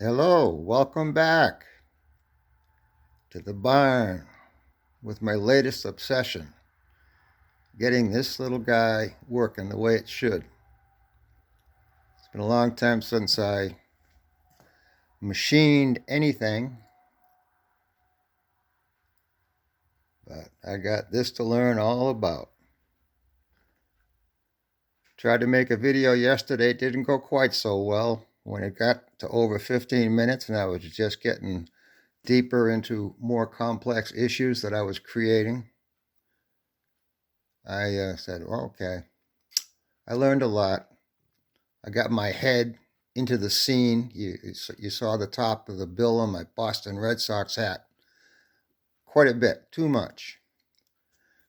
Hello, welcome back to the barn with my latest obsession, getting this little guy working the way it should. It's been a long time since I machined anything, but I got this to learn all about. Tried to make a video yesterday, it didn't go quite so well. When it got to over 15 minutes and I was just getting deeper into more complex issues that I was creating, I said, well, okay, I learned a lot. I got my head into the scene. You saw the top of the bill on my Boston Red Sox hat. Quite a bit, too much.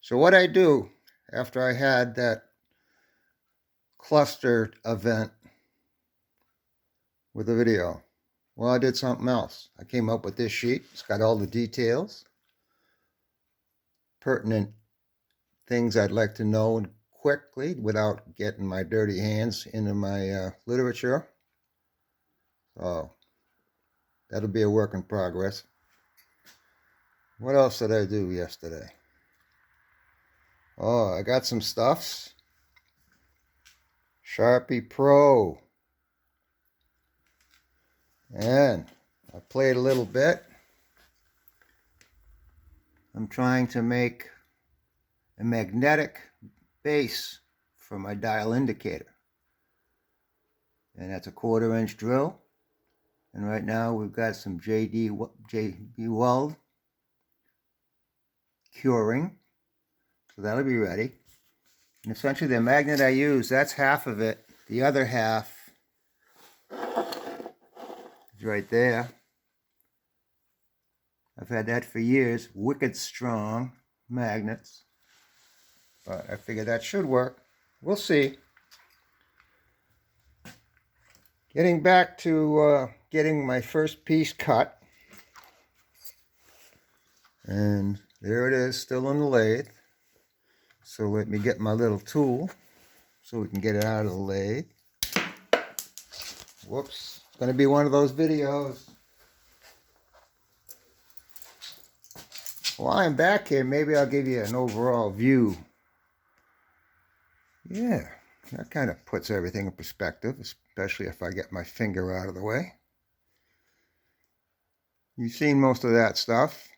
So what I do after I had that cluster event with the video, well, I did something else. I came up with this sheet. It's got all the details, pertinent things I'd like to know quickly without getting my dirty hands into my literature. So that'll be a work in progress. What else did I do yesterday? Oh, I got some stuffs. Sharpie Pro. And I played a little bit. I'm trying to make a magnetic base for my dial indicator. And that's a 1/4 inch drill. And right now we've got some JB weld curing. So that'll be ready. And essentially the magnet I use, that's half of it. The other half is right there. I've had that for years. Wicked strong magnets. But I figure that should work. We'll see. Getting back to getting my first piece cut. And there it is, still in the lathe. So let me get my little tool so we can get it out of the lathe. Whoops. It's going to be one of those videos. While I'm back here, maybe I'll give you an overall view. Yeah, that kind of puts everything in perspective, especially if I get my finger out of the way. You've seen most of that stuff,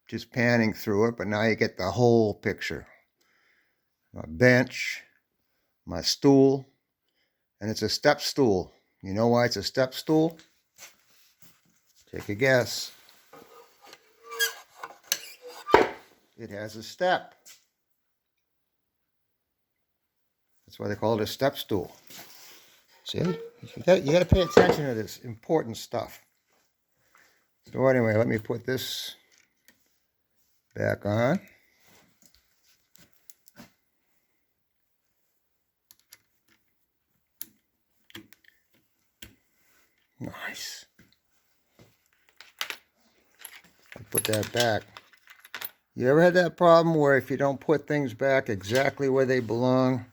just panning through it, but now you get the whole picture. My bench, my stool, and it's a step stool. You know why it's a step stool? Take a guess. It has a step. That's why they call it a step stool. See? You got to pay attention to this important stuff. So anyway, let me put this back on. Nice. I'll put that back. You ever had that problem where if you don't put things back exactly where they belong,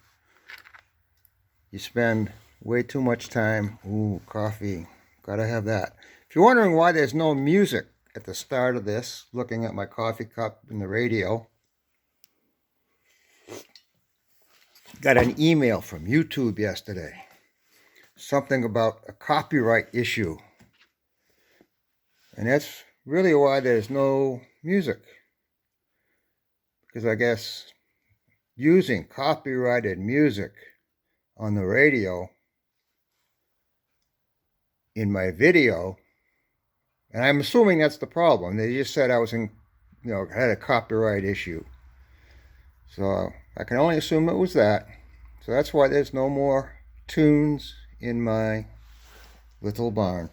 you spend way too much time? Ooh, coffee. Gotta have that. If you're wondering why there's no music at the start of this, looking at my coffee cup and the radio, got an email from YouTube yesterday. Something about a copyright issue. And that's really why there's no music. Because I guess using copyrighted music on the radio in my video, and I'm assuming that's the problem. They just said I was had a copyright issue. So I can only assume it was that. So that's why there's no more tunes in my little barn.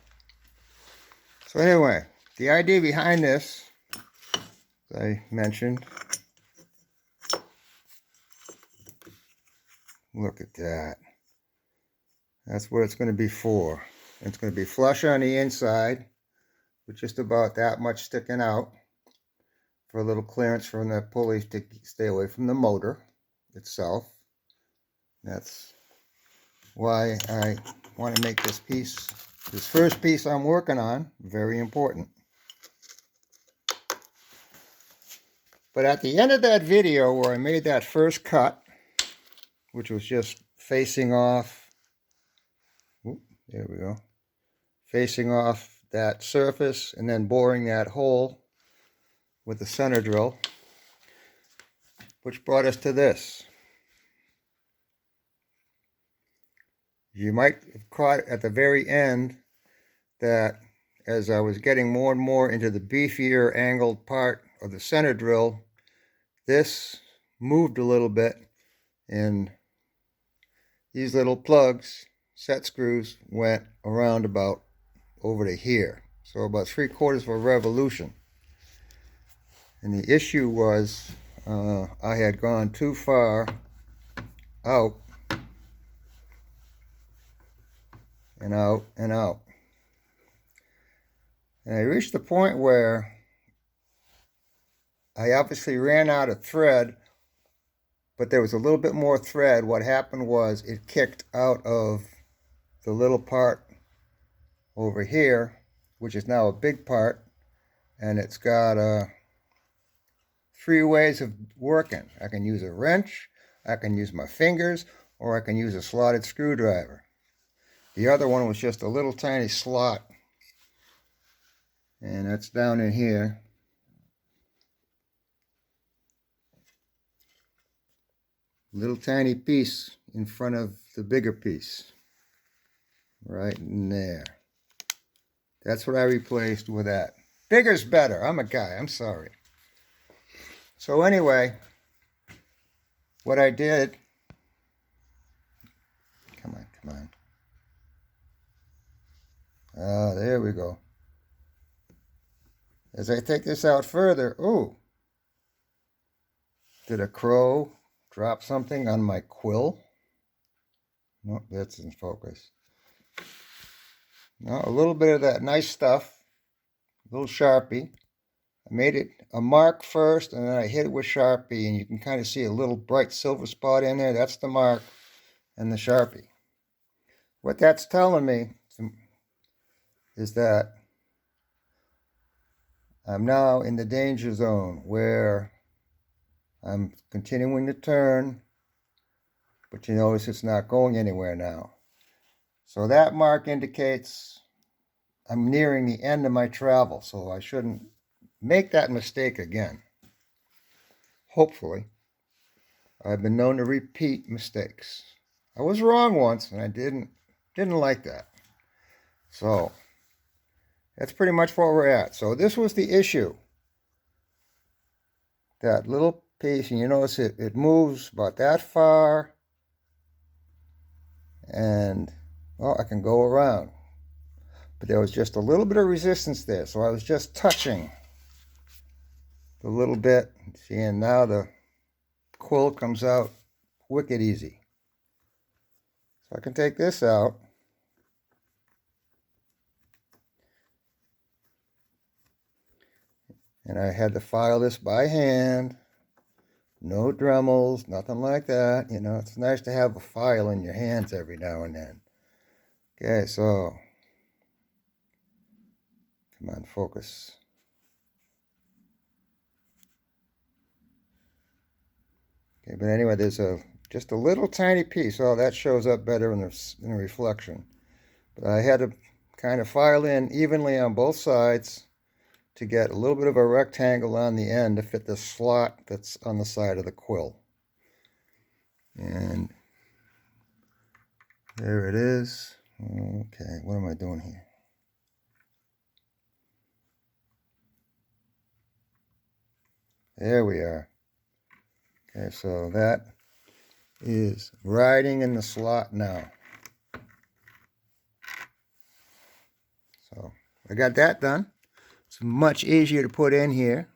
So anyway, the idea behind this, as I mentioned, look at that. That's what it's going to be for. It's going to be flush on the inside with just about that much sticking out for a little clearance from the pulley to stay away from the motor itself. That's why I want to make this piece This first piece I'm working on, very important. But at the end of that video where I made that first cut, which was just facing off, there we go, facing off that surface and then boring that hole with the center drill, which brought us to this. You might have caught at the very end that as I was getting more and more into the beefier angled part of the center drill, this moved a little bit and these little plugs, set screws, went around about over to here. So about 3/4 of a revolution. And the issue was I had gone too far out and out and out. And I reached the point where I obviously ran out of thread, but there was a little bit more thread. What happened was it kicked out of the little part over here, which is now a big part, and it's got 3 ways of working. I can use a wrench, I can use my fingers, or I can use a slotted screwdriver. The other one was just a little tiny slot, and that's down in here. Little tiny piece in front of the bigger piece, right in there. That's what I replaced with that. Bigger's better. I'm a guy. I'm sorry. So anyway, what I did, come on. Ah, there we go. As I take this out further, ooh, did a crow drop something on my quill? Nope, that's in focus. No, a little bit of that nice stuff, a little Sharpie. I made it a mark first, and then I hit it with Sharpie, and you can kind of see a little bright silver spot in there. That's the mark and the Sharpie. What that's telling me is that I'm now in the danger zone where I'm continuing to turn, but you notice it's not going anywhere now. So that mark indicates I'm nearing the end of my travel, so I shouldn't make that mistake again. Hopefully. I've been known to repeat mistakes. I was wrong once, and I didn't like that. So that's pretty much where we're at. So this was the issue. That little piece, and you notice it moves about that far, and well, I can go around. But there was just a little bit of resistance there, so I was just touching the little bit. See, and now the quill comes out wicked easy. So I can take this out. And I had to file this by hand. No Dremels, nothing like that. You know, it's nice to have a file in your hands every now and then. Okay, so come on, focus. Okay, but anyway, there's just a little tiny piece. Oh, that shows up better in the reflection. But I had to kind of file in evenly on both sides to get a little bit of a rectangle on the end to fit the slot that's on the side of the quill. And there it is. Okay, what am I doing here? There we are. Okay, so that is riding in the slot now. So I got that done. It's much easier to put in here.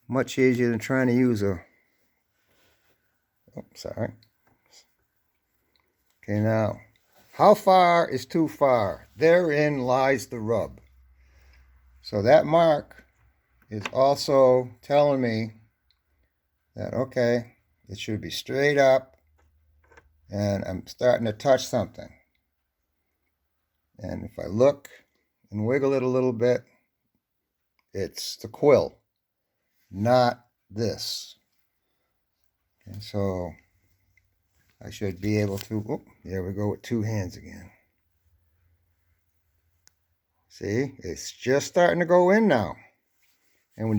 Much easier than trying to use a... Oh, sorry. Okay, now, how far is too far? Therein lies the rub. So that mark is also telling me that, okay, it should be straight up, and I'm starting to touch something. And if I look and wiggle it a little bit, it's the quill, not this. And so I should be able to, oh, there we go with two hands again. See, it's just starting to go in now. And when you